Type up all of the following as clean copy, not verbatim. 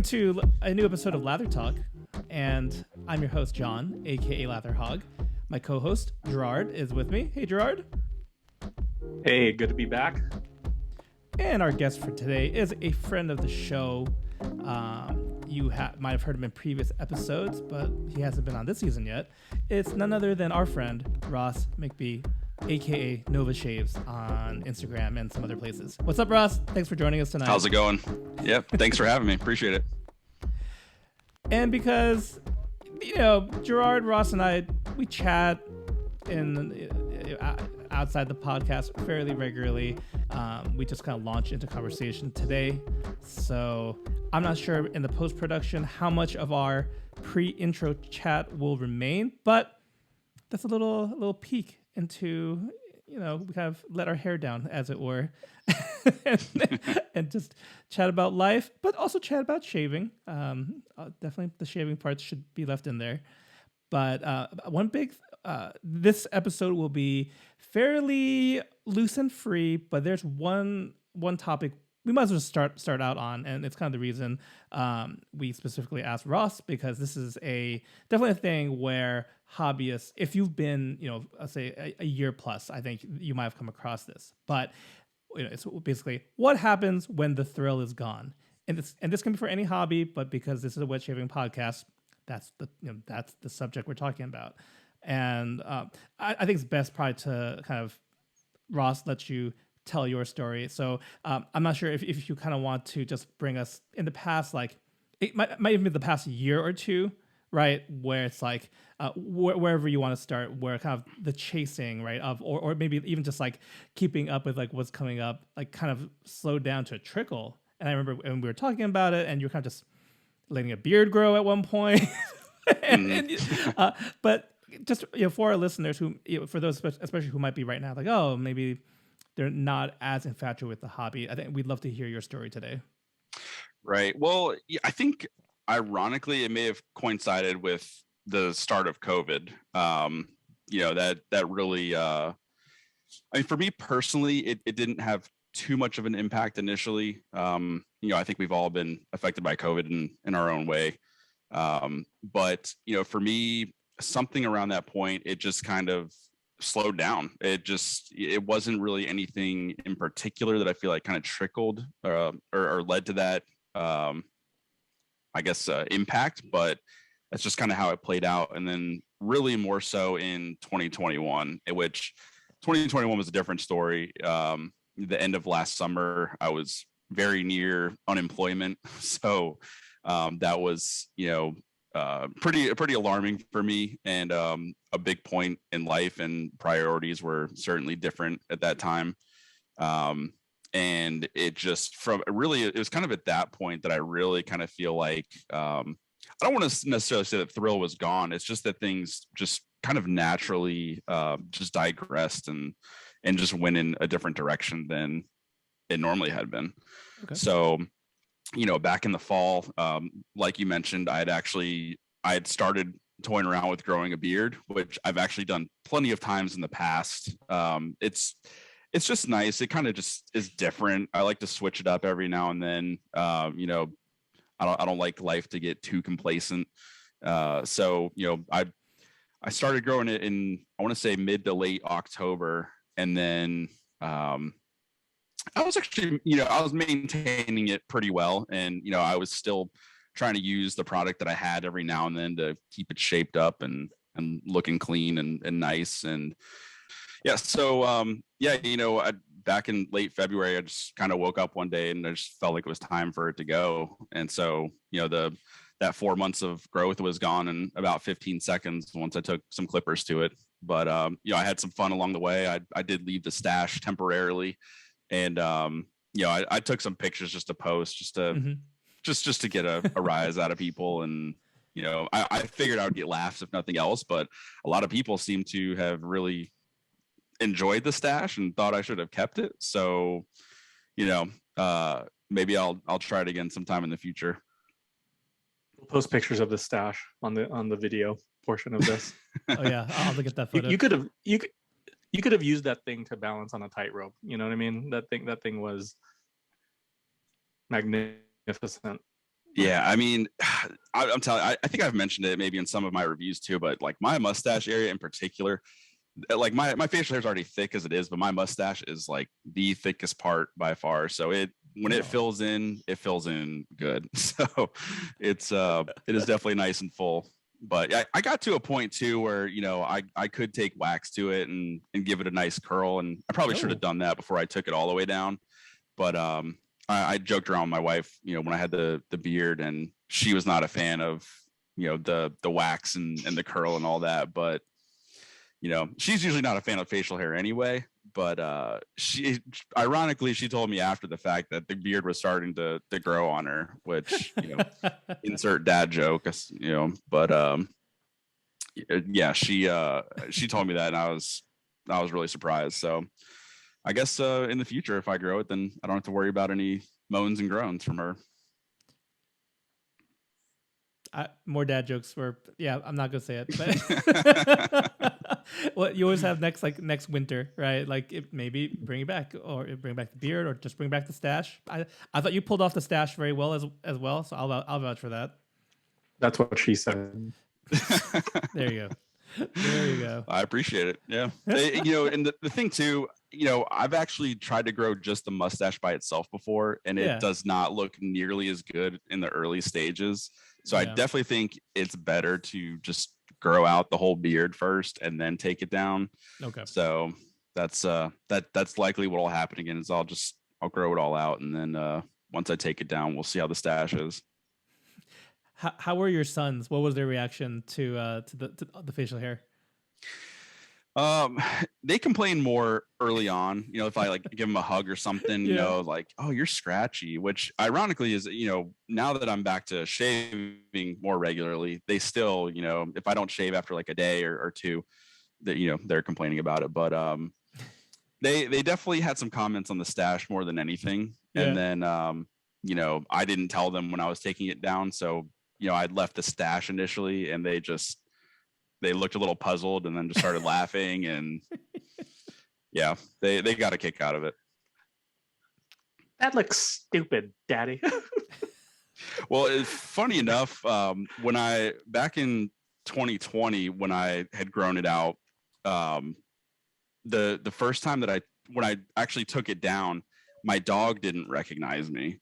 welcome to a new episode of Lather Talk, and I'm your host, John, aka Lather Hog. My co-host, Gerard, is with me. Hey, Gerard. Hey, good to be back. And our guest for today is a friend of the show. You might have heard him in previous episodes, but he hasn't been on this season yet. It's none other than our friend, Ross McBee, aka Nova Shaves on Instagram and some other places. What's up, Ross? Thanks for joining us tonight. How's it going? Yep, thanks for having me. Appreciate it. And because, Gerard, Ross, and I, we chat outside the podcast fairly regularly. We just kind of launched into conversation today. So I'm not sure in the post-production how much of our pre-intro chat will remain, but that's a little peek into, we kind of let our hair down, as it were, and just chat about life, but also chat about shaving. Definitely the shaving parts should be left in there. But this episode will be fairly loose and free, but there's one topic we might as well start out on, and it's kind of the reason we specifically asked Ross, because this is definitely a thing where hobbyists, if you've been, let's say a year plus, I think you might have come across this. But it's basically what happens when the thrill is gone, and this can be for any hobby, but because this is a wet shaving podcast, that's the subject we're talking about. And I think it's best probably to kind of, Ross, let you tell your story. So I'm not sure if you kind of want to just bring us in the past, like it might even be the past year or two, right? Where it's like wherever you want to start, where kind of the chasing, right, of or maybe even just like keeping up with like what's coming up, like kind of slowed down to a trickle. And I remember when we were talking about it, and you were kind of just letting a beard grow at one point. But just for our listeners who, for those especially who might be right now like, oh, maybe they're not as infatuated with the hobby, I think we'd love to hear your story today. Right. Well, I think ironically it may have coincided with the start of COVID. That really for me personally, it didn't have too much of an impact initially. I think we've all been affected by COVID in our own way. But for me, something around that point, it just kind of slowed down. It wasn't really anything in particular that I feel like kind of trickled or led to that, impact, but that's just kind of how it played out. And then really more so in 2021, in which 2021 was a different story. The end of last summer, I was very near unemployment. So that was, pretty alarming for me, and a big point in life, and priorities were certainly different at that time. And it was kind of at that point that I really kind of feel like, I don't want to necessarily say that thrill was gone. It's just that things just kind of naturally just digressed and just went in a different direction than it normally had been. Okay. So, back in the fall, like you mentioned, I had started toying around with growing a beard, which I've actually done plenty of times in the past. It's just nice. It kind of just is different. I like to switch it up every now and then. I don't like life to get too complacent. So I started growing it in, I want to say mid to late October, and then I was actually, I was maintaining it pretty well. And, I was still trying to use the product that I had every now and then to keep it shaped up and looking clean and nice. And yeah, so, back in late February, I just kind of woke up one day and I just felt like it was time for it to go. And so, that 4 months of growth was gone in about 15 seconds once I took some clippers to it. But, I had some fun along the way. I did leave the stash temporarily. And, I took some pictures just to post, just to get a rise out of people. And, I figured I would get laughs if nothing else, but a lot of people seem to have really enjoyed the stash and thought I should have kept it. So, maybe I'll try it again sometime in the future. We'll post pictures of the stash on the video portion of this. Oh yeah, I'll look at that photo. You could have used that thing to balance on a tightrope. You know what I mean? That thing was magnificent. Yeah, I mean, I'm telling. I think I've mentioned it maybe in some of my reviews too, but like my mustache area in particular, like my facial hair is already thick as it is, but my mustache is like the thickest part by far. So when it Oh. it fills in good. So it is definitely nice and full. But I got to a point too where I could take wax to it and give it a nice curl, and I probably should have Oh. done that before I took it all the way down. But I joked around with my wife, when I had the beard, and she was not a fan of the wax and the curl and all that. But she's usually not a fan of facial hair anyway. But she ironically she told me after the fact that the beard was starting to grow on her, which insert dad joke, but yeah, she told me that, and I was really surprised. So I guess in the future, if I grow it, then I don't have to worry about any moans and groans from her. More dad jokes for I'm not gonna say it, but well, you always have next winter, right? Like maybe bring it back, or bring back the beard, or just bring back the stash. I thought you pulled off the stash very well as well, so I'll vouch for that. That's what she said. There you go. There you go. I appreciate it. Yeah. And the thing too, I've actually tried to grow just the mustache by itself before, and it does not look nearly as good in the early stages. So I definitely think it's better to just grow out the whole beard first and then take it down. Okay. So that's likely what will happen again, is I'll grow it all out, and then once I take it down, we'll see how the stash is. How were your sons? What was their reaction to the facial hair? They complain more early on, if I like give them a hug or something, like, oh, you're scratchy, which ironically is, now that I'm back to shaving more regularly, they still, if I don't shave after like a day or two, that, they're complaining about it. But, they definitely had some comments on the stash more than anything. And then, I didn't tell them when I was taking it down. So, I'd left the stash initially, and they looked a little puzzled and then just started laughing, and yeah, they got a kick out of it. That looks stupid, Daddy. Well, it's funny enough, when back in 2020, when I had grown it out, the first time when I actually took it down, my dog didn't recognize me.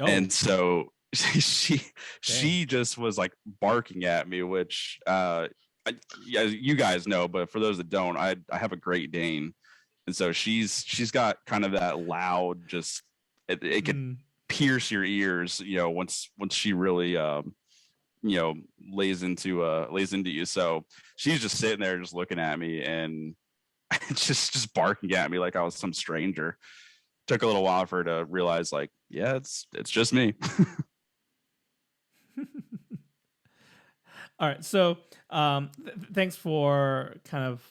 Oh. And so she just was like barking at me, which you guys know, but for those that don't, I have a Great Dane, and so she's got kind of that loud, just it can pierce your ears, once she really lays into you. So she's just sitting there just looking at me and just barking at me like I was some stranger. Took a little while for her to realize, like, yeah, it's just me. All right, so thanks for kind of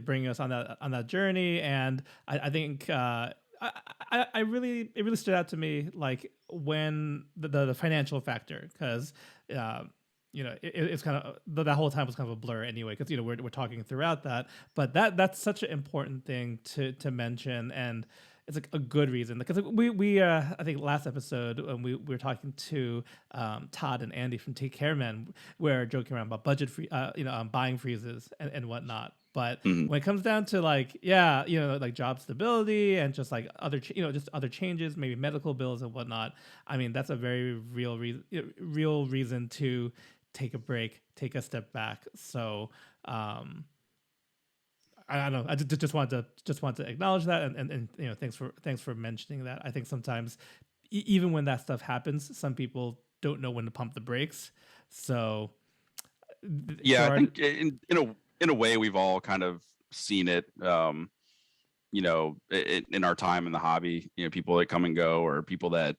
bringing us on that journey, and I think it really stood out to me, like when the financial factor, because it's kind of that whole time was kind of a blur anyway, because we're talking throughout that, but that's such an important thing to mention, and it's like a good reason, because we I think last episode when we were talking to Todd and Andy from Take Care Men, we're joking around about budget free, buying freezes and whatnot. But when it comes down to like like job stability and just like other just other changes, maybe medical bills and whatnot, I mean that's a very real reason to take a break, take a step back. So I don't know. I just want to acknowledge that, and thanks for mentioning that. I think sometimes even when that stuff happens, some people don't know when to pump the brakes. So yeah, I think in a way we've all kind of seen it. In our time in the hobby, people that come and go, or people that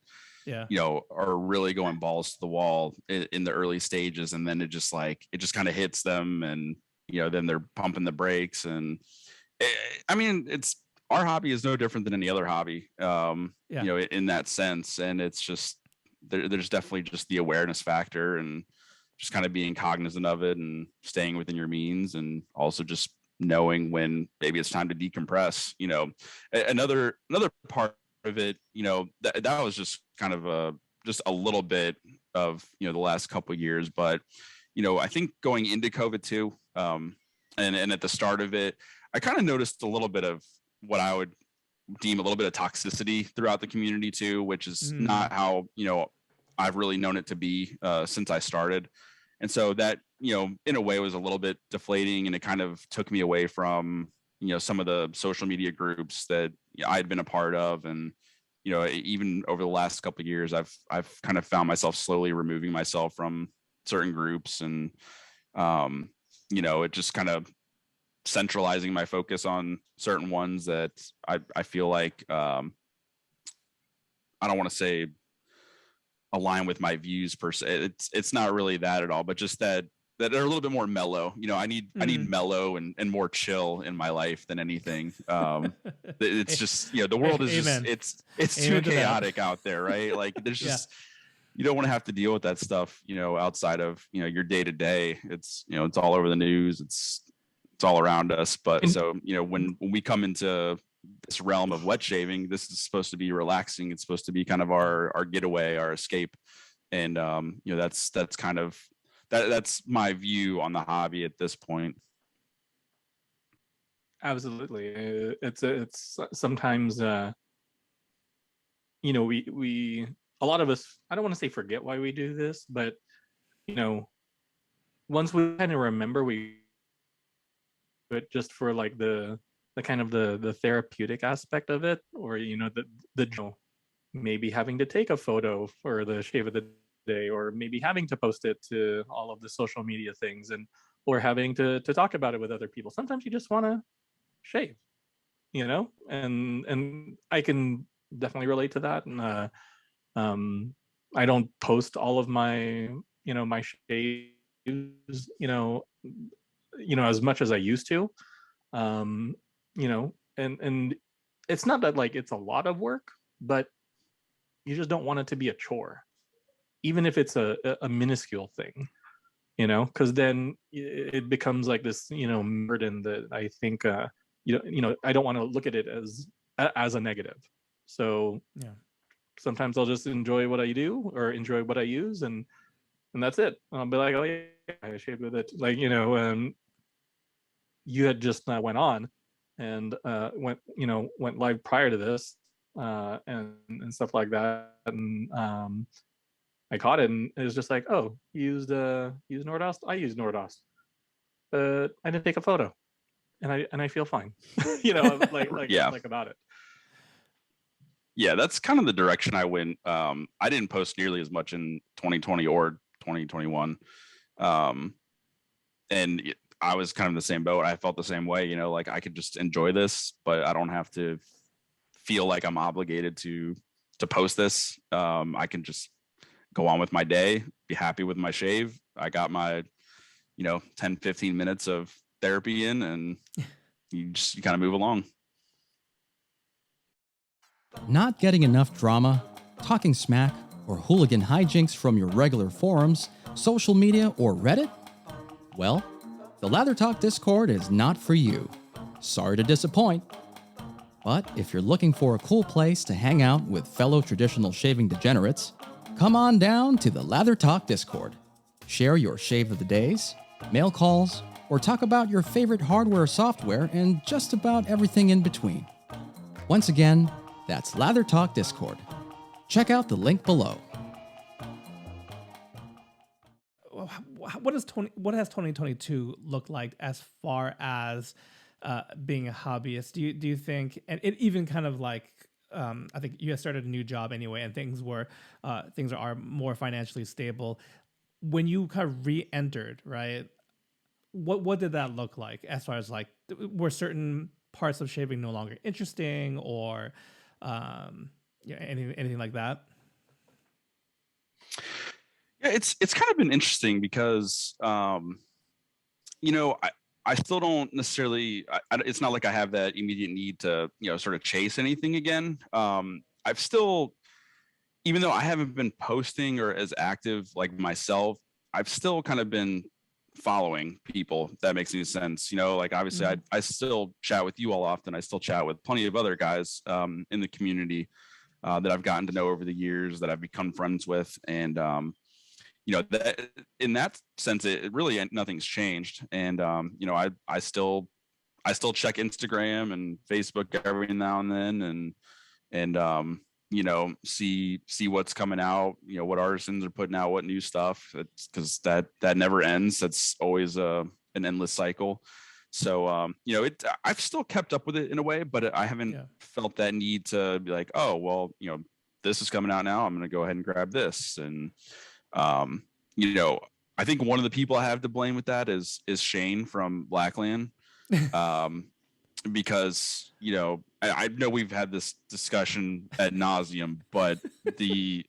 are really going balls to the wall in the early stages, and then it just kind of hits them, and then they're pumping the brakes. And I mean, our hobby is no different than any other hobby, in that sense. And it's just, there's definitely just the awareness factor, and just kind of being cognizant of it, and staying within your means, and also just knowing when maybe it's time to decompress. Another part of it, that was just kind of just a little bit of, the last couple of years, but, I think going into COVID too, and at the start of it, I kind of noticed a little bit of what I would deem a little bit of toxicity throughout the community too, which is not how, I've really known it to be since I started. And so that, in a way was a little bit deflating, and it kind of took me away from, some of the social media groups that I had been a part of. And, even over the last couple of years, I've kind of found myself slowly removing myself from certain groups, and, it just kind of centralizing my focus on certain ones that I feel like, I don't want to say align with my views per se. It's not really that at all, but just that they're a little bit more mellow. I need mellow and more chill in my life than anything. It's just, the world is Amen. just, it's too chaotic out there, right? Like there's just, you don't want to have to deal with that stuff, outside of, your day to day. It's, it's all over the news. It's all around us. But so, when we come into this realm of wet shaving, this is supposed to be relaxing. It's supposed to be kind of our getaway, our escape. And, that's kind of, that's my view on the hobby at this point. Absolutely. It's sometimes, we a lot of us, I don't want to say forget why we do this, but, once we kind of remember, we do it just for like the kind of the therapeutic aspect of it, or, the maybe having to take a photo for the shave of the day, or maybe having to post it to all of the social media things, and or having to talk about it with other people. Sometimes you just want to shave, and I can definitely relate to that. And I don't post all of my my shaves as much as I used to. And it's not that like it's a lot of work, but you just don't want it to be a chore, even if it's a minuscule thing, because then it becomes like this, burden that I think, I don't want to look at it as a negative. So sometimes I'll just enjoy what I do or enjoy what I use, and that's it. I'll be like, oh yeah, I shaved with it. Like, you had just went on and went live prior to this, and stuff like that. And I caught it, and it was just like, oh, you used Nordost? I used Nordost. I didn't take a photo, and I feel fine. Like about it. Yeah, that's kind of the direction I went. I didn't post nearly as much in 2020 or 2021. And I was kind of in the same boat. I felt the same way, like I could just enjoy this, but I don't have to feel like I'm obligated to post this. I can just go on with my day, be happy with my shave. I got my, 10, 15 minutes of therapy in, and you kind of move along. Not getting enough drama, talking smack, or hooligan hijinks from your regular forums, social media, or Reddit? Well, the Lather Talk Discord is not for you. Sorry to disappoint. But if you're looking for a cool place to hang out with fellow traditional shaving degenerates, come on down to the Lather Talk Discord. Share your shave of the days, mail calls, or talk about your favorite hardware, software, and just about everything in between. Once again, that's Lather Talk Discord. Check out the link below. What has 2022 look like as far as being a hobbyist? Do you think, and it even kind of like, I think you guys started a new job anyway, and things are more financially stable. When you kind of re-entered, right? What did that look like as far as like, were certain parts of shaving no longer interesting, or anything like that? Yeah, it's kind of been interesting because, I still don't necessarily, it's not like I have that immediate need to, sort of chase anything again. I've still, even though I haven't been posting or as active like Myself, I've still kind of been following people, if that makes any sense. Like obviously I still chat with you all often. I still chat with plenty of other guys in the community. that I've gotten to know over the years, that I've become friends with. And, that in that sense, it really, nothing's changed. And, I still check Instagram and Facebook every now and then, and see what's coming out, what artisans are putting out, what new stuff. It's because that never ends. That's always an endless cycle. So, I've still kept up with it in a way, but I haven't felt that need to be like, oh, well, this is coming out now, I'm going to go ahead and grab this. And, I think one of the people I have to blame with that is Shane from Blackland. Because, I know we've had this discussion ad nauseum, but the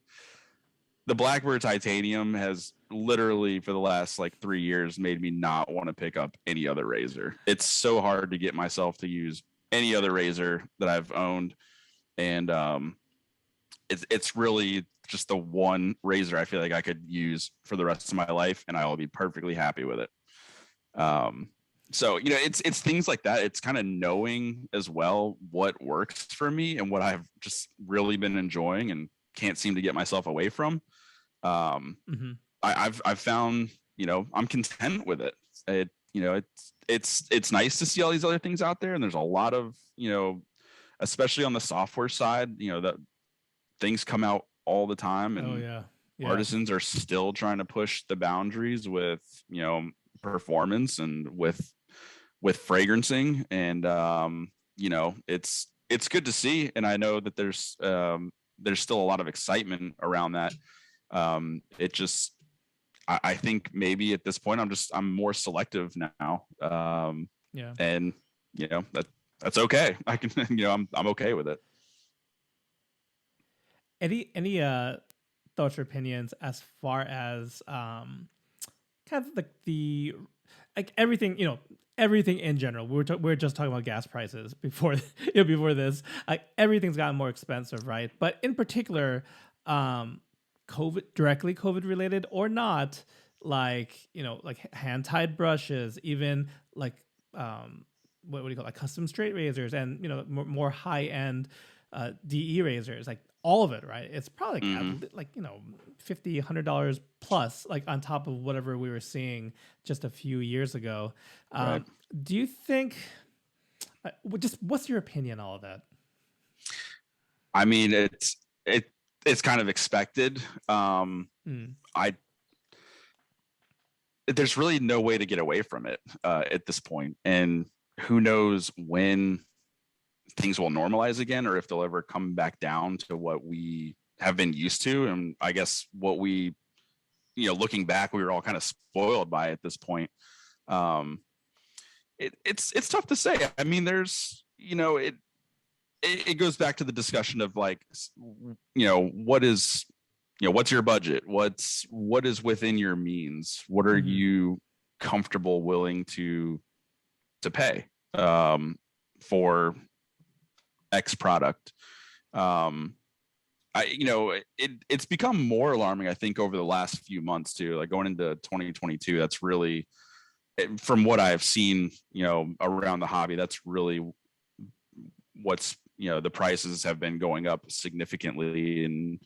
Blackbird Titanium has literally for the last like 3 years made me not want to pick up any other razor. It's so hard to get myself to use any other razor that I've owned. And it's really just the one razor I feel like I could use for the rest of my life, and I will be perfectly happy with it. So, it's things like that. It's kind of knowing as well what works for me and what I've just really been enjoying and can't seem to get myself away from. I've found, I'm content with it. It's nice to see all these other things out there. And there's a lot of, especially on the software side, that things come out all the time. And artisans are still trying to push the boundaries with, performance and with fragrancing. And, it's good to see. And I know that there's still a lot of excitement around that. It just, I think maybe at this point I'm more selective now. And that's okay. I can, I'm okay with it. Any thoughts or opinions as far as kind of the like everything, everything in general? We're just talking about gas prices before before this. Like everything's gotten more expensive, right? But in particular, COVID related or not, like like hand tied brushes, even like what do you call it, like custom straight razors, and more high end DE razors, like all of it, right? It's probably like $50-$100 plus, like on top of whatever we were seeing just a few years ago. Right. Do you think? What's your opinion on all of that? I mean, it's kind of expected. There's really no way to get away from it at this point, and who knows when things will normalize again, or if they'll ever come back down to what we have been used to. And I guess what we, looking back, we were all kind of spoiled by at this point. It's tough to say. I mean, there's, it goes back to the discussion of like, what is, what's your budget? What is within your means? What are you comfortable, willing to pay for X product? It's become more alarming, I think, over the last few months too, like going into 2022. That's really, from what I've seen, around the hobby, that's really what's, the prices have been going up significantly. And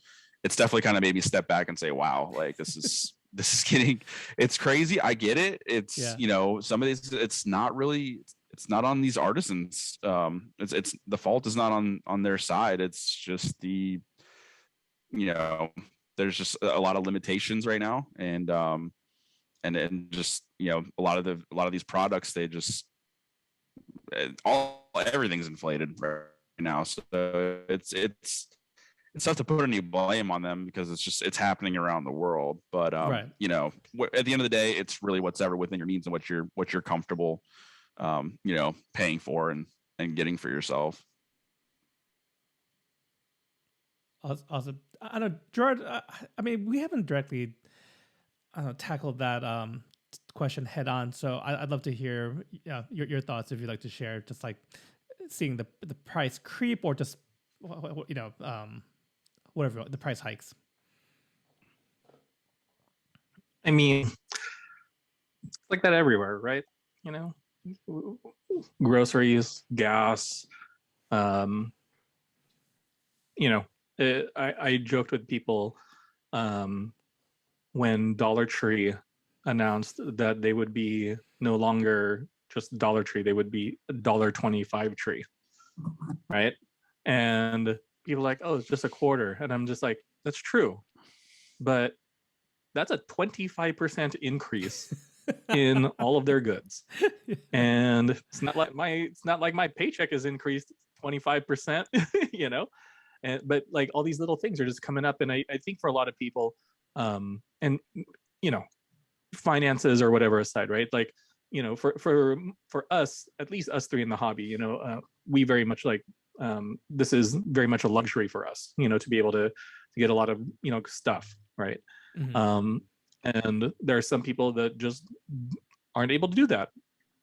it's definitely kind of made me step back and say, wow, like this is getting, it's crazy. I get it. It's, some of these, it's not on these artisans. It's the fault is not on their side. It's just there's just a lot of limitations right now. And just, a lot of these products, they just, everything's inflated right now. So it's tough to put any blame on them because it's happening around the world. But, at the end of the day, it's really what's ever within your means and what you're comfortable, paying for and getting for yourself. Awesome. I know, Gerard, I mean, we haven't directly tackled that question head on. So I'd love to hear your thoughts, if you'd like to share, just like seeing the price creep or just, whatever, the price hikes. I mean, it's like that everywhere, right? Groceries, gas, I joked with people when Dollar Tree announced that they would be no longer just Dollar Tree, they would be $1.25 tree, right? And people are like, oh, it's just a quarter. And I'm just like, that's true. But that's a 25% increase in all of their goods. And it's not like my paycheck has increased 25%, you know? But like all these little things are just coming up. And I think for a lot of people, and you know, finances or whatever aside, right? Like, you know, for us, at least us three in the hobby, you know, we very much like, this is very much a luxury for us, you know, to be able to get a lot of, you know, stuff, right? Mm-hmm. And there are some people that just aren't able to do that,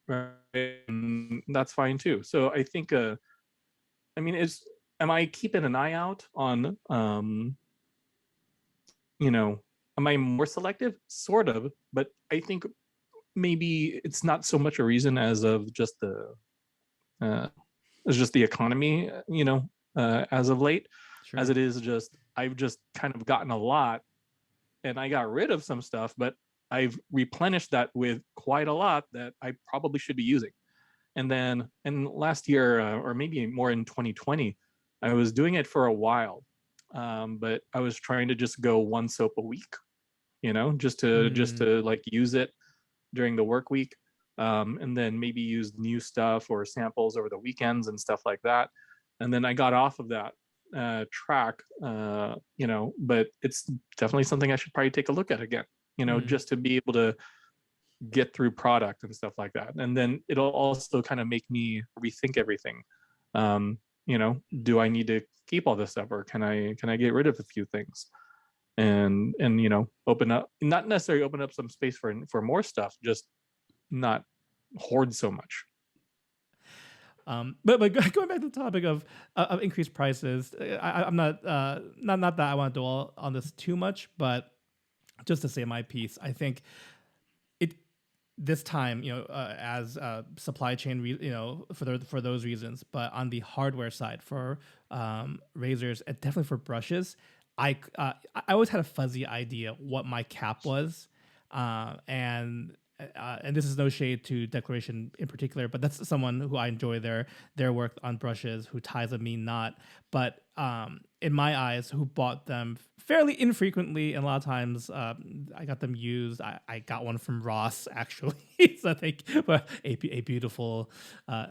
right? And that's fine too. So I think, I mean, am I keeping an eye out on, you know, am I more selective? Sort of, but I think maybe it's not so much a reason as of just the economy, you know, as of late, Sure. as it is just I've just kind of gotten a lot, and I got rid of some stuff, but I've replenished that with quite a lot that I probably should be using. And then, and last year, or maybe more in 2020, I was doing it for a while, but I was trying to just go one soap a week, you know, just to like use it during the work week, and then maybe use new stuff or samples over the weekends and stuff like that. And then I got off of that track, you know, but it's definitely something I should probably take a look at again, you know, just to be able to get through product and stuff like that. And then it'll also kind of make me rethink everything. You know, do I need to keep all this stuff, or can I get rid of a few things? And you know, open up, not necessarily open up some space for more stuff, just not hoard so much. But going back to the topic of increased prices, I'm not that I want to dwell on this too much, but just to say my piece, I think this time, you know, as supply chain, you know, for those reasons, but on the hardware side for razors and definitely for brushes, I always had a fuzzy idea what my cap was, and this is no shade to Declaration in particular, but that's someone who I enjoy their work on brushes, who ties a mean knot. But in my eyes, who bought them fairly infrequently, and a lot of times I got them used. I got one from Ross actually, so I think a beautiful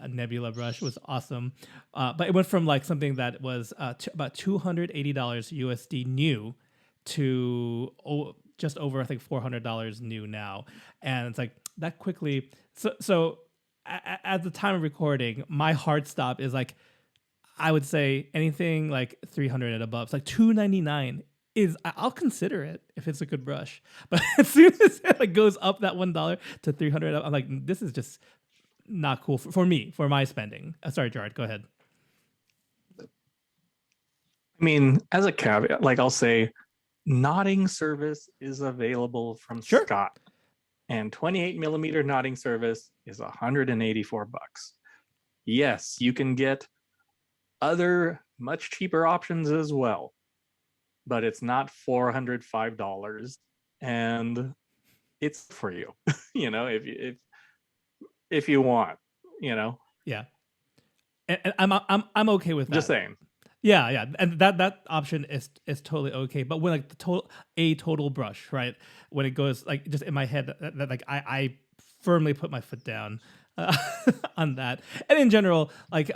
Nebula brush was awesome. But it went from like something that was about $280 USD new to just over, I think, $400 new now. And it's like that quickly. So at the time of recording, my hard stop is like, I would say anything like 300 and above. It's like $299 is, I'll consider it if it's a good brush. But as soon as it like goes up that $1 to 300, I'm like, this is just not cool for me, for my spending. Sorry, Gerard, go ahead. I mean, as a caveat, like I'll say, knotting service is available from Scott, and 28 millimeter knotting service is $184. Yes, you can get other much cheaper options as well, but it's not $405, and it's for you, you know, if you want, you know. Yeah, and I'm okay with that. Just saying. Yeah, and that option is totally okay. But when like the total brush, right? When it goes like just in my head, that like I firmly put my foot down on that. And in general, like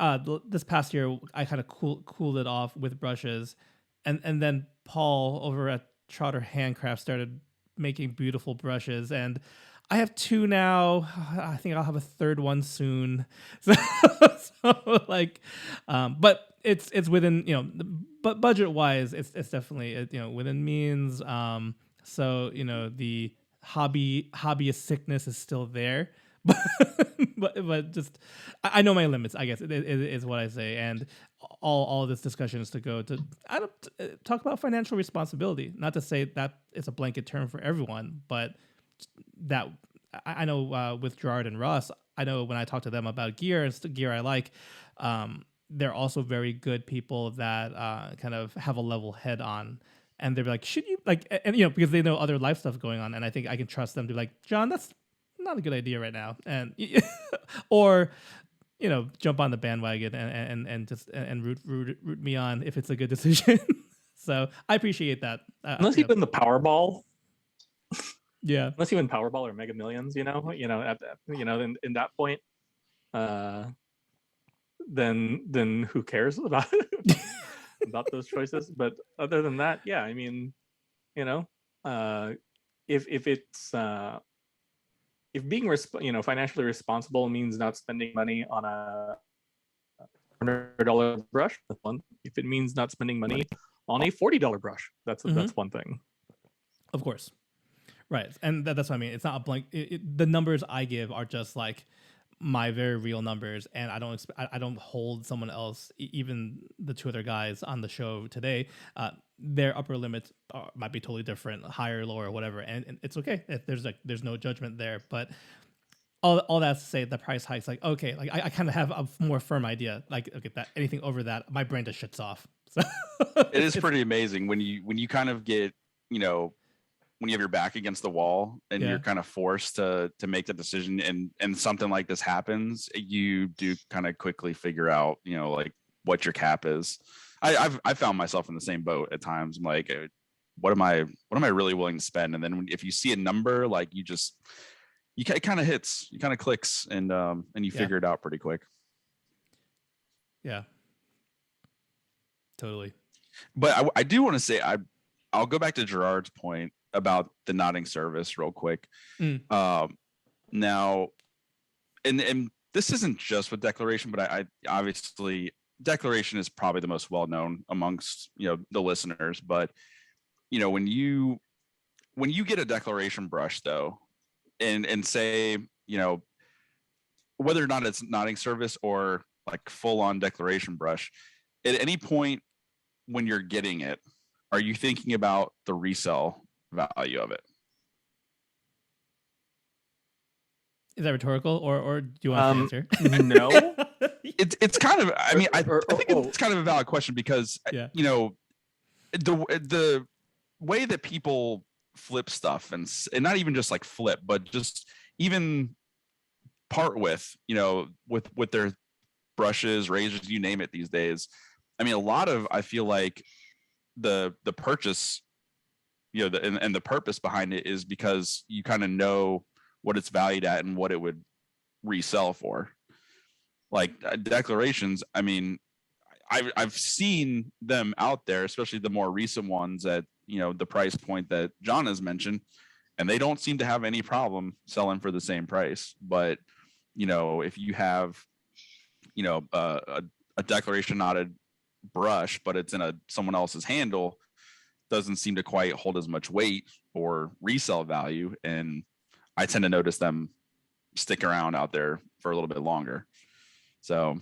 this past year, I kind of cooled it off with brushes, and then Paul over at Trotter Handcraft started making beautiful brushes, and I have two now. I think I'll have a third one soon. So like, but it's within, you know, but budget wise, it's definitely, you know, within means. So you know, the hobbyist sickness is still there, but just I know my limits. I guess it is what I say, and all of this discussion is to go to talk about financial responsibility. Not to say that it's a blanket term for everyone, but that I know with Gerard and Ross, I know when I talk to them about gear and gear I like, they're also very good people that kind of have a level head on, and they're like, should you like, and because they know other life stuff going on, and I think I can trust them to be like, John, that's not a good idea right now, and or jump on the bandwagon and just and root me on if it's a good decision. So I appreciate that. Unless you win the Powerball. Yeah. Unless you win Powerball or Mega Millions, at that, in that point, then who cares about about those choices? But other than that, yeah, I mean, if it's if being financially responsible means not spending money on a $100 brush, that's one. If it means not spending money on a $40 brush, that's one thing. Of course. Right. And that's what I mean. It's not a blank. The numbers I give are just like my very real numbers. And I don't hold someone else, even the two other guys on the show today. Their upper limits might be totally different, higher, lower, whatever. And it's okay. There's no judgment there. But all that's to say, the price hike's like, okay, like I kind of have a more firm idea. Like, okay, that anything over that, my brain just shuts off. So it is pretty amazing when you kind of get, when you have your back against the wall and you're kind of forced to make the decision and something like this happens, you do kind of quickly figure out, like what your cap is. I found myself in the same boat at times. I'm like, what am I really willing to spend? And then if you see a number, like it kind of hits, you kind of clicks and you figure it out pretty quick. Yeah, totally. But I do want to say, I'll go back to Gerard's point about the knotting service real quick. Now, and this isn't just with declaration, but I obviously declaration is probably the most well-known amongst, the listeners. But, when you get a declaration brush though, and say, whether or not it's knotting service or like full on declaration brush, at any point when you're getting it, are you thinking about the resale value of it? Is that rhetorical, or do you want to answer? No. It's kind of. I mean, I think it's kind of a valid question because the way that people flip stuff and not even just like flip, but just even part with with their brushes, razors, you name it these days. I mean, I feel like the purchase, and the purpose behind it is because you kind of know what it's valued at and what it would resell for. Like declarations, I mean, I've seen them out there, especially the more recent ones at the price point that John has mentioned, and they don't seem to have any problem selling for the same price. But if you have a declaration knotted brush, but it's in someone else's handle, doesn't seem to quite hold as much weight or resale value, and I tend to notice them stick around out there for a little bit longer. So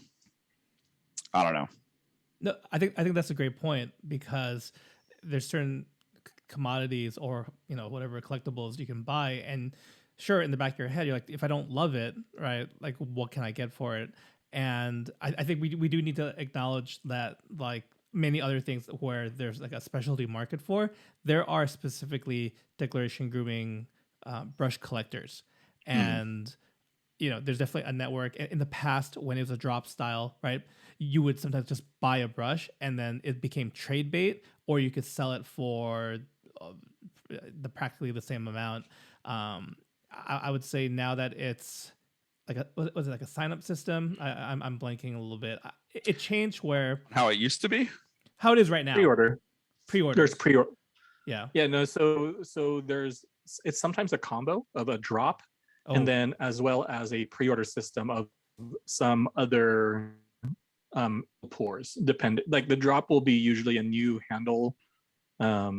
I don't know. No, I think that's a great point, because there's certain commodities or whatever collectibles you can buy, and sure, in the back of your head you're like, if I don't love it, right, like what can I get for it? And I think we do need to acknowledge that, like many other things where there's like a specialty market for, there are specifically declaration grooming brush collectors. And there's definitely a network. In the past, when it was a drop style, right, you would sometimes just buy a brush and then it became trade bait, or you could sell it for practically the same amount. I would say now that it's like was it like a sign up system? I'm blanking a little bit. It changed where how it used to be, how it is right now. Pre-order. There's pre-order. Yeah. No. So it's sometimes a combo of a drop, and then as well as a pre-order system of some other pours. Dependent, like the drop will be usually a new handle, a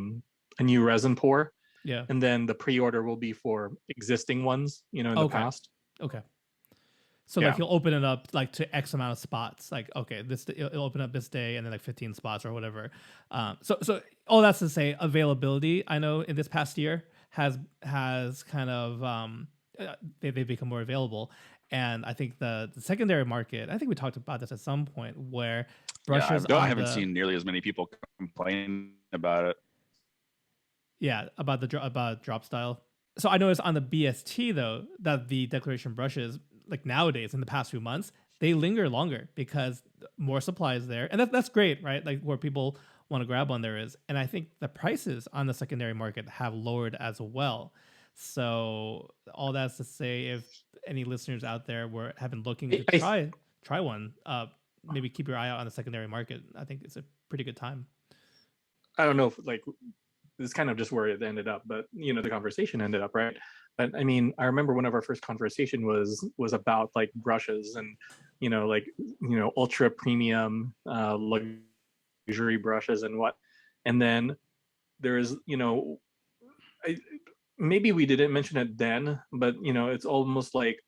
new resin pour. Yeah. And then the pre-order will be for existing ones, in the past. Okay. So like you'll open it up like to X amount of spots. Like, okay, it'll open up this day and then like 15 spots or whatever. So all that's to say, availability, I know in this past year has kind of they become more available. And I think the secondary market, I think we talked about this at some point, where brushes I haven't seen nearly as many people complain about it. Yeah, about about drop style. So I noticed on the BST though that the declaration brushes, like nowadays in the past few months, they linger longer because more supply is there, and that's great, right? Like where people want to grab one there is, and I think the prices on the secondary market have lowered as well. So all that's to say, if any listeners out there have been looking to try one, maybe keep your eye out on the secondary market. I think it's a pretty good time. I don't know if like this is kind of just where it ended up, but the conversation ended up, right? But I mean, I remember one of our first conversation was about like brushes and ultra premium luxury brushes and what, and then there's maybe we didn't mention it then, but it's almost like,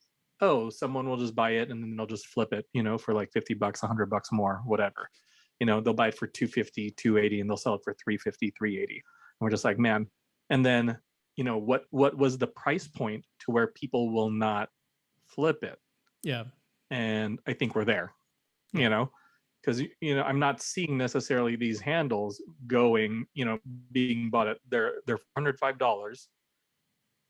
oh, someone will just buy it and then they'll just flip it for like $50, $100 more, whatever. They'll buy it for $250, $280, and they'll sell it for $350, $380. And we're just like, man. And then what was the price point to where people will not flip it? Yeah. And I think we're there, because I'm not seeing necessarily these handles going, being bought at they're $105,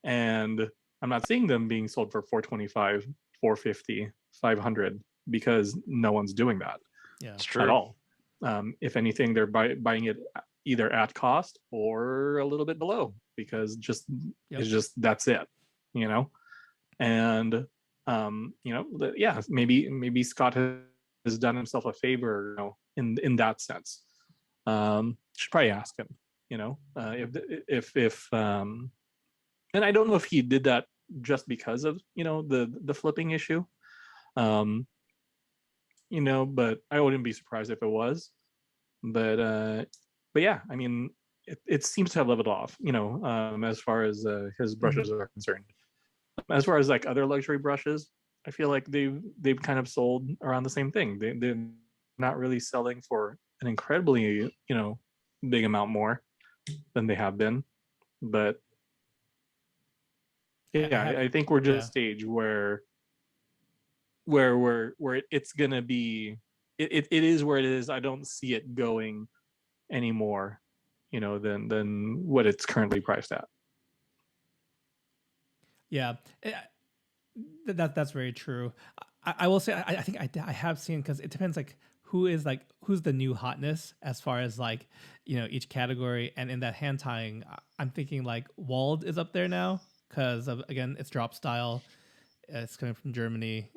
and I'm not seeing them being sold for $425, $450, $500, because no one's doing that. Yeah, it's true at all. If anything, they're buying it either at cost or a little bit below, because it's just that's it, and yeah, maybe Scott has done himself a favor, in that sense. Should probably ask him, if and I don't know if he did that just because of the flipping issue, but I wouldn't be surprised if it was. But yeah, I mean, it seems to have leveled off, as far as his brushes are concerned. As far as like other luxury brushes, I feel like they've kind of sold around the same thing. They're not really selling for an incredibly big amount more than they have been, but yeah, I think we're just at a stage where it's gonna be it is where it is. I don't see it going anymore, than what it's currently priced at. Yeah, that's very true. I will say I think I have seen, because it depends like who's the new hotness as far as like each category, and in that hand tying, I'm thinking like Wald is up there now because of, again, it's drop style. It's coming from Germany.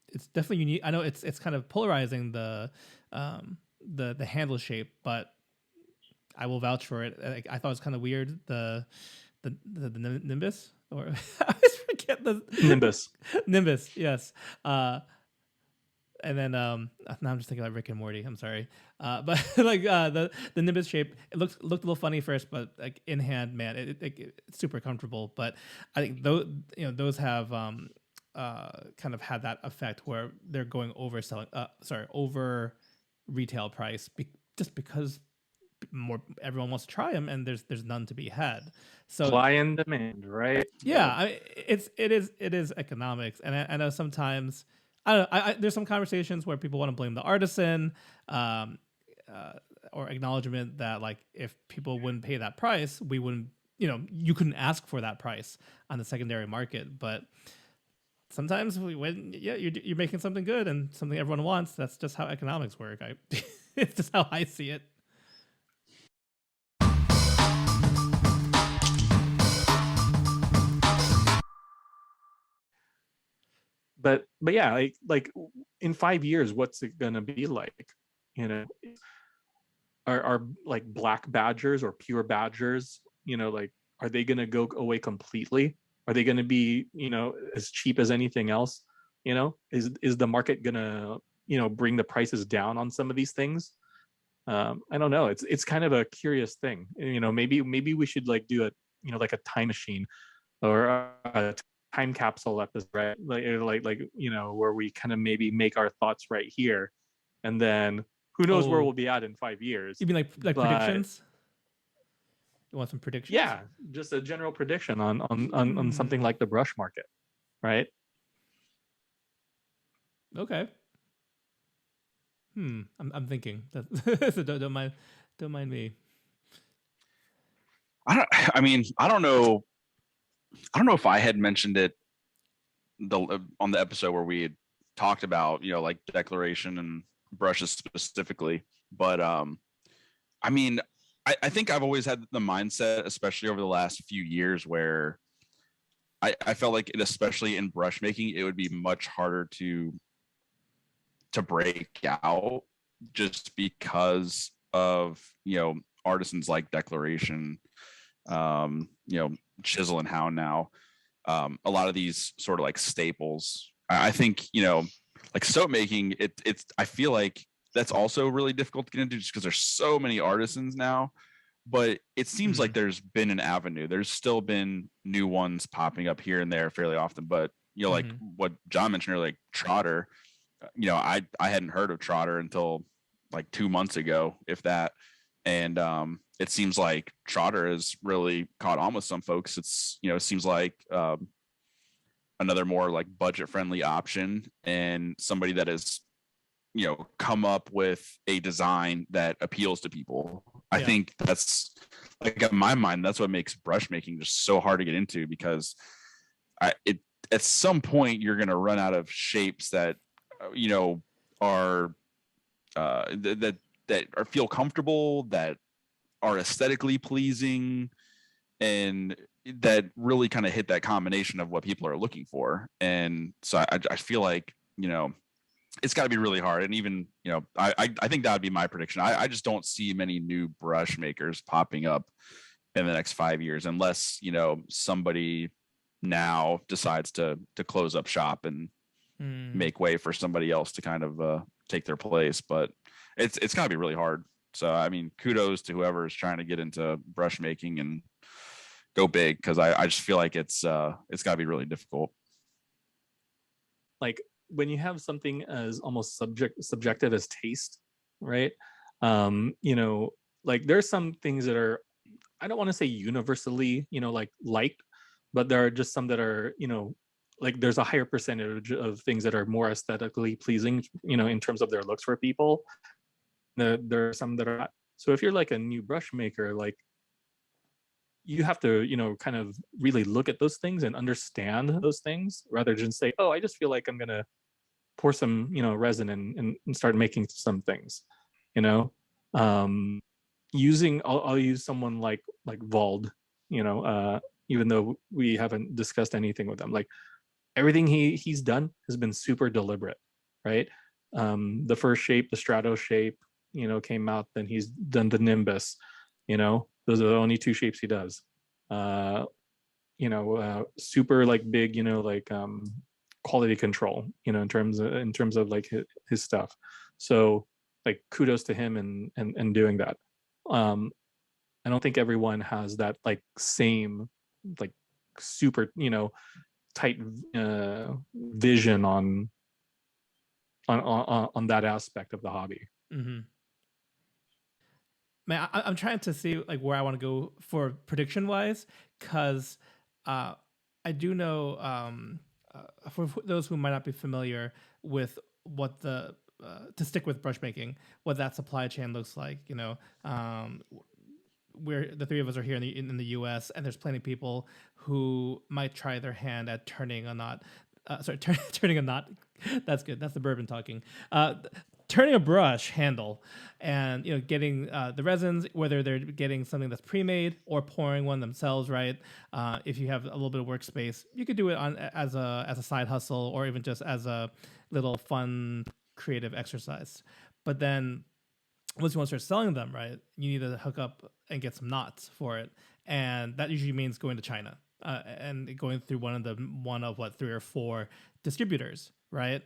It's definitely unique. I know it's kind of polarizing the handle shape, but I will vouch for it. I thought it was kind of weird, the Nimbus, or I always forget the Nimbus, yes. And then now I'm just thinking about Rick and Morty. I'm sorry, but like the Nimbus shape, it looked a little funny first, but like in hand, man, it's super comfortable. But I think those have kind of had that effect where they're going over retail price, just because everyone wants to try them, and there's none to be had. So supply and demand, right? Yeah, it is economics, and I know sometimes there's some conversations where people want to blame the artisan, or acknowledgement that like if people wouldn't pay that price, we wouldn't, you couldn't ask for that price on the secondary market. But sometimes you're making something good and something everyone wants. That's just how economics work. It's just how I see it. But yeah, like in 5 years, what's it gonna be like? Are like black badgers or pure badgers, like, are they gonna go away completely? Are they gonna be as cheap as anything else? Is the market gonna bring the prices down on some of these things? I don't know. It's kind of a curious thing. Maybe we should like do like a time machine or a time capsule episode, right? Like where we kind of maybe make our thoughts right here, and then who knows where we'll be at in 5 years. You mean like predictions? You want some predictions? Yeah, just a general prediction on something like the brush market, right? Okay. I'm thinking. So don't mind me. I mean, I don't know if I had mentioned it on the episode where we had talked about, like declaration and brushes specifically, but I mean, I think I've always had the mindset, especially over the last few years, where I felt like, especially in brush making, it would be much harder to break out, just because of artisans like declaration, chisel and hound now, a lot of these sort of like staples. I think like soap making, it's I feel like that's also really difficult to get into, just because there's so many artisans now. But it seems like there's been an avenue. There's still been new ones popping up here and there fairly often. But like what John mentioned earlier, like Trotter, I hadn't heard of Trotter until like 2 months ago, if that. And it seems like Trotter has really caught on with some folks. It's it seems like another more like budget friendly option, and somebody that has come up with a design that appeals to people. I think that's, like, in my mind, that's what makes brush making just so hard to get into, because at some point you're going to run out of shapes that are that are feel comfortable, that are aesthetically pleasing, and that really kind of hit that combination of what people are looking for. And so I feel like it's got to be really hard. And even I think that would be my prediction. I just don't see many new brush makers popping up in the next 5 years, unless somebody now decides to close up shop and make way for somebody else to kind of take their place. But it's got to be really hard. So I mean, kudos to whoever is trying to get into brush making and go big, because I just feel like it's got to be really difficult. Like, when you have something as almost subjective as taste, right? Like, there's some things that are, I don't want to say universally like liked, but there are just some that are like, there's a higher percentage of things that are more aesthetically pleasing in terms of their looks for people. There are some that are not. So if you're like a new brush maker, like, you have to kind of really look at those things and understand those things, rather than say, oh, I just feel like I'm gonna pour some resin and start making some things. I'll use someone like Vald, even though we haven't discussed anything with them. Like, everything he's done has been super deliberate, right? The first shape, the Strato shape, came out. Then he's done the Nimbus. Those are the only 2 shapes he does. Super like big, like quality control, in terms of like his stuff. So, like, kudos to him and doing that. I don't think everyone has that like same like super tight vision on that aspect of the hobby. Man, I'm trying to see like where I want to go for prediction wise, because I do know, for those who might not be familiar with what the to stick with brush making, what that supply chain looks like. We're the 3 of us are here in the U.S., and there's plenty of people who might try their hand at turning a knot. Turning a knot. That's good. That's the bourbon talking. Turning a brush handle, and getting the resins, whether they're getting something that's pre-made or pouring one themselves, right? If you have a little bit of workspace, you could do it as a side hustle, or even just as a little fun creative exercise. But then once you want to start selling them, right, you need to hook up and get some knots for it, and that usually means going to China and going through one of 3 or 4 distributors, right?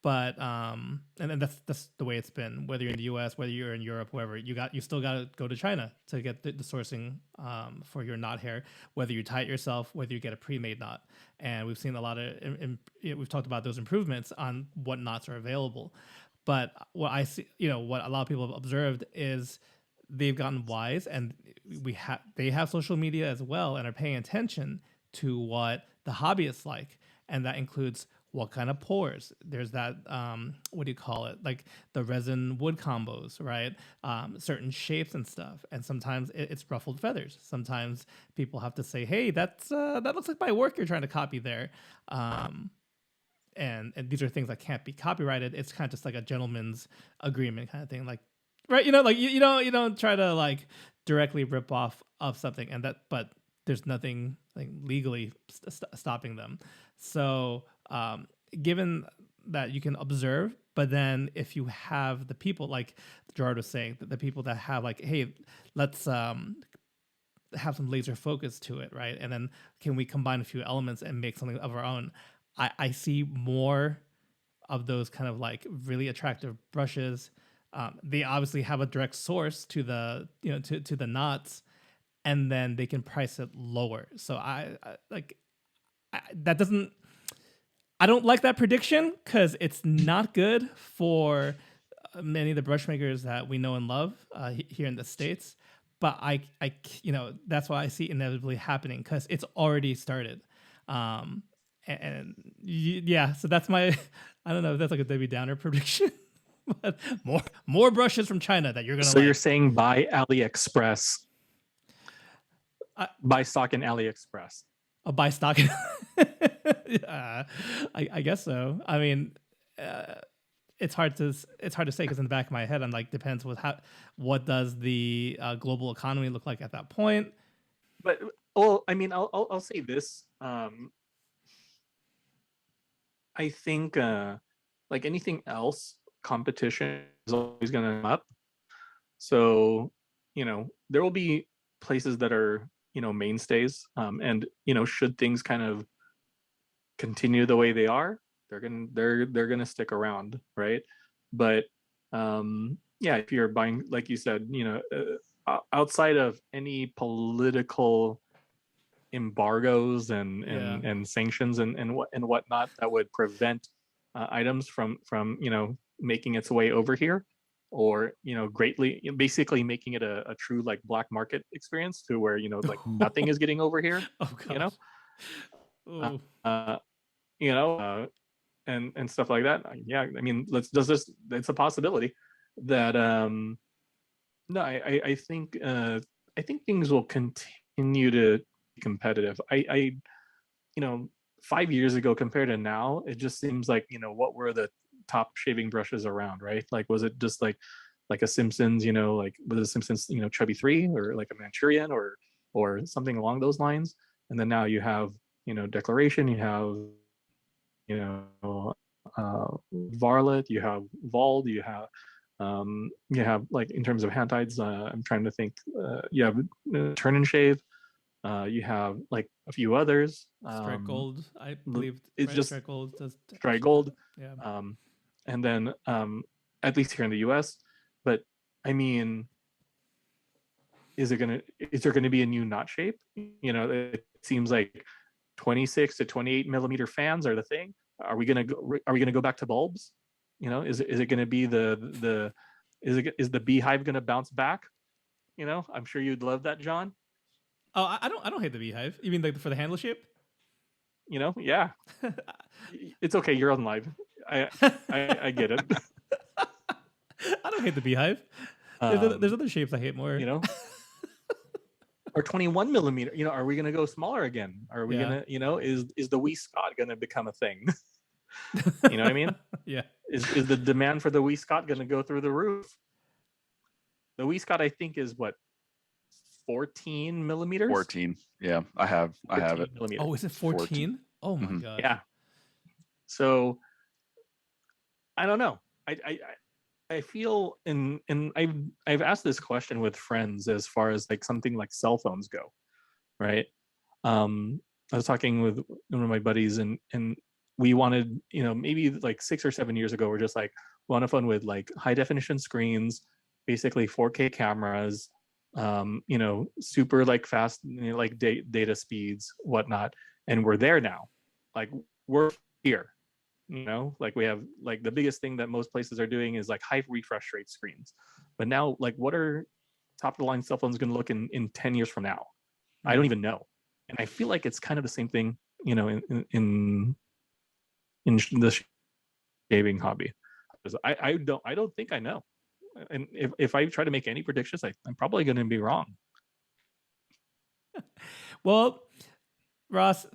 But and then that's the way it's been. Whether you're in the U.S., whether you're in Europe, wherever, you still got to go to China to get the sourcing for your knot hair. Whether you tie it yourself, whether you get a pre-made knot, and we've seen a lot of we've talked about those improvements on what knots are available. But what I see, what a lot of people have observed is they've gotten wise, and they have social media as well and are paying attention to what the hobbyists like, and that includes what kind of pours. There's that what do you call it? Like the resin wood combos, right? Certain shapes and stuff. And sometimes it's ruffled feathers. Sometimes people have to say, "Hey, that looks like my work you're trying to copy there." And these are things that can't be copyrighted. It's kind of just like a gentleman's agreement kind of thing, like, right? Like you don't try to like directly rip off of something, and that, but there's nothing like legally stopping them. So given that you can observe, but then if you have the people like Gerard was saying, the people that have like, hey, let's have some laser focus to it, right? And then can we combine a few elements and make something of our own? I see more of those kind of like really attractive brushes. They obviously have a direct source to the to the knots, and then they can price it lower. So that doesn't. I don't like that prediction because it's not good for many of the brush makers that we know and love here in the States. But I that's why I see it inevitably happening because it's already started. Yeah, so that's my, I don't know if that's like a Debbie Downer prediction, but more brushes from China that you're gonna. So you're saying buy AliExpress, buy stock in AliExpress. Buy stock. Yeah, I guess so. I mean, it's hard to say because in the back of my head, I'm like, depends with what does the global economy look like at that point. But I mean, I'll say this. I think like anything else, competition is always going to come up. So, there will be places that are, mainstays. And, should things kind of continue the way they are, they're going to stick around. Right. But yeah, if you're buying, like you said, outside of any political embargoes and sanctions and whatnot that would prevent items from making its way over here, or basically making it a true like black market experience to where like nothing is getting over here. And stuff like that. Yeah, I mean, it's a possibility that no, I think things will continue to competitive. I 5 years ago compared to now, it just seems like what were the top shaving brushes around, right? Like, was it just like a Simpsons, like was it Simpsons, Chubby 3, or like a Manchurian, or something along those lines? And then now you have Declaration, you have Varlet, you have Vald, you have like, in terms of hand tides, I'm trying to think, you have Turn and Shave. You have like a few others. Strike Gold, I believe. It's just Strike Gold. Strike Gold. Yeah. And then at least here in the U.S. But I mean, is there gonna be a new knot shape? It seems like 26 to 28 millimeter fans are the thing. Are we gonna go back to bulbs? Is it gonna be is the beehive gonna bounce back? I'm sure you'd love that, John. Oh, I don't hate the beehive. You mean like for the handle shape? Yeah. It's okay. You're on live. I get it. I don't hate the beehive. There's other shapes I hate more. Or 21 millimeter. Are we gonna go smaller again? Are we gonna? Is the Wee Scott gonna become a thing? You know what I mean? Yeah. Is the demand for the Wee Scott gonna go through the roof? The Wee Scott, I think, is what, 14 millimeters. 14. Yeah, I have it. Millimeters. Oh, is it 14? Oh my god. Yeah. So I don't know. I feel, and I've asked this question with friends as far as like something like cell phones go, right? I was talking with one of my buddies, and we wanted, maybe like 6 or 7 years ago, we're just like, we want a phone with like high definition screens, basically 4K cameras, super like fast, like data speeds, whatnot. And we're there now. Like, we're here. Like, we have like the biggest thing that most places are doing is like high refresh rate screens. But now, like, what are top of the line cell phone is going to look in 10 years from now? I don't even know. And I feel like it's kind of the same thing, you know, in the shaving hobby. I don't think I know. And if I try to make any predictions, I'm probably going to be wrong. Well, Ross,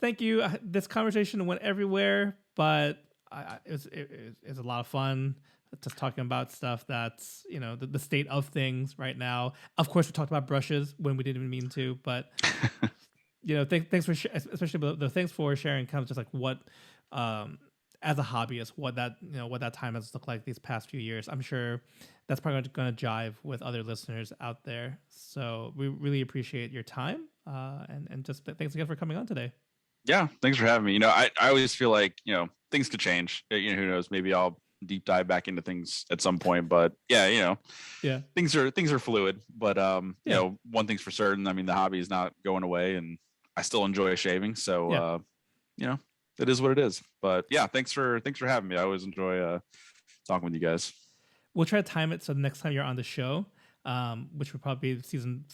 thank you. This conversation went everywhere, but it was a lot of fun just talking about stuff that's, you know, the state of things right now. Of course, we talked about brushes when we didn't even mean to, but you know, thanks for especially the thanks for sharing kind of just like what as a hobbyist, what that time has looked like these past few years. I'm sure that's probably going to jive with other listeners out there. So we really appreciate your time, and just thanks again for coming on today. Yeah, thanks for having me. You know, I always feel like, you know, things could change. You know, who knows? Maybe I'll deep dive back into things at some point. But yeah, you know, things are fluid. But you know, one thing's for certain. I mean, the hobby is not going away, and I still enjoy shaving. So you know, it is what it is. But yeah, thanks for having me. I always enjoy talking with you guys. We'll try to time it so the next time you're on the show, which would probably be season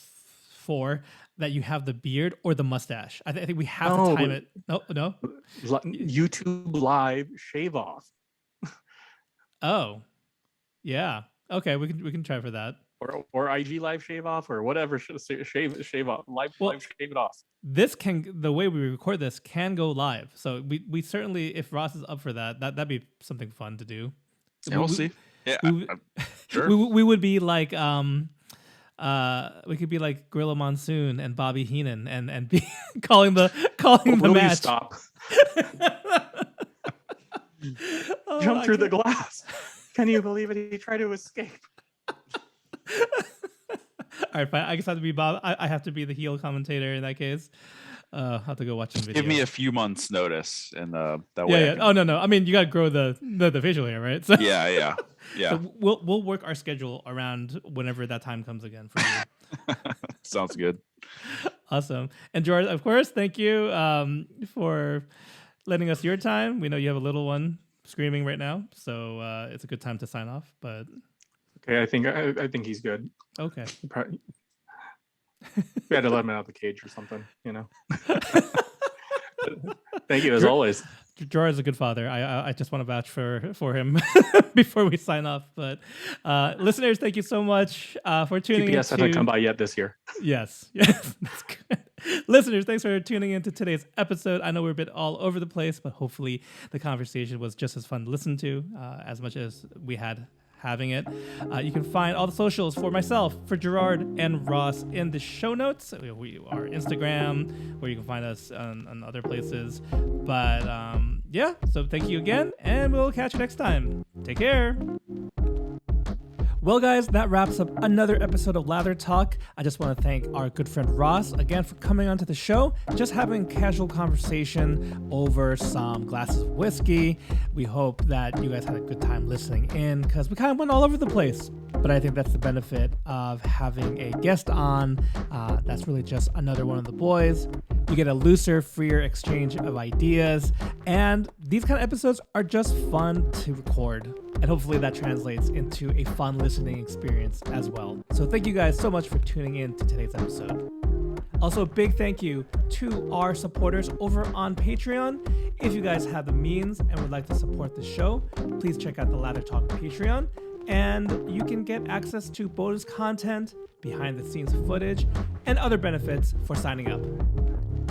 4, that you have the beard or the mustache. I think we have to time it. No. YouTube live shave off. Oh, yeah. Okay, we can try for that. Or IG live shave off or whatever. Shave off. Live shave it off. The way we record this can go live. So we certainly, if Ross is up for that'd be something fun to do. Yeah, we'll see. Yeah, sure. We would be like we could be like Gorilla Monsoon and Bobby Heenan and be calling the match. Stop. Jump through the glass. Can you believe it? He tried to escape. All right, fine. I guess I have to be Bob. I have to be the heel commentator in that case. I'll have to go watch some video. Give me a few months notice, and that way. Yeah. Oh no. I mean, you got to grow the facial hair, right? So yeah. So we'll work our schedule around whenever that time comes again for you. Sounds good. Awesome. And George, of course, thank you for lending us your time. We know you have a little one screaming right now, so it's a good time to sign off. But okay, I think he's good. Okay. We had to let him out of the cage or something, you know. Thank you as always. George is a good father. I just want to vouch for him before we sign off. But listeners, thank you so much for tuning in. GPS hasn't come by yet this year. Yes, that's good. Listeners, thanks for tuning into today's episode. I know we're a bit all over the place, but hopefully the conversation was just as fun to listen to as much as we had having it. You can find all the socials for myself, for Gerard and Ross in the show notes. We are Instagram, where you can find us on other places. But yeah, so thank you again, and we'll catch you next time. Take care. Well, guys, that wraps up another episode of Lather Talk. I just want to thank our good friend Ross again for coming onto the show, just having casual conversation over some glasses of whiskey. We hope that you guys had a good time listening in, because we kind of went all over the place. But I think that's the benefit of having a guest on. That's really just another one of the boys. You get a looser, freer exchange of ideas. And these kind of episodes are just fun to record. And hopefully that translates into a fun listening experience as well. So thank you guys so much for tuning in to today's episode. Also, a big thank you to our supporters over on Patreon. If you guys have the means and would like to support the show, please check out the Lather Talk Patreon. And you can get access to bonus content, behind the scenes footage, and other benefits for signing up.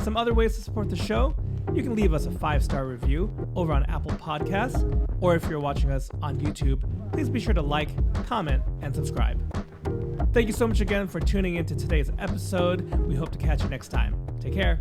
Some other ways to support the show: you can leave us a 5-star review over on Apple Podcasts, or if you're watching us on YouTube, please be sure to like, comment, and subscribe. Thank you so much again for tuning into today's episode. We hope to catch you next time. Take care.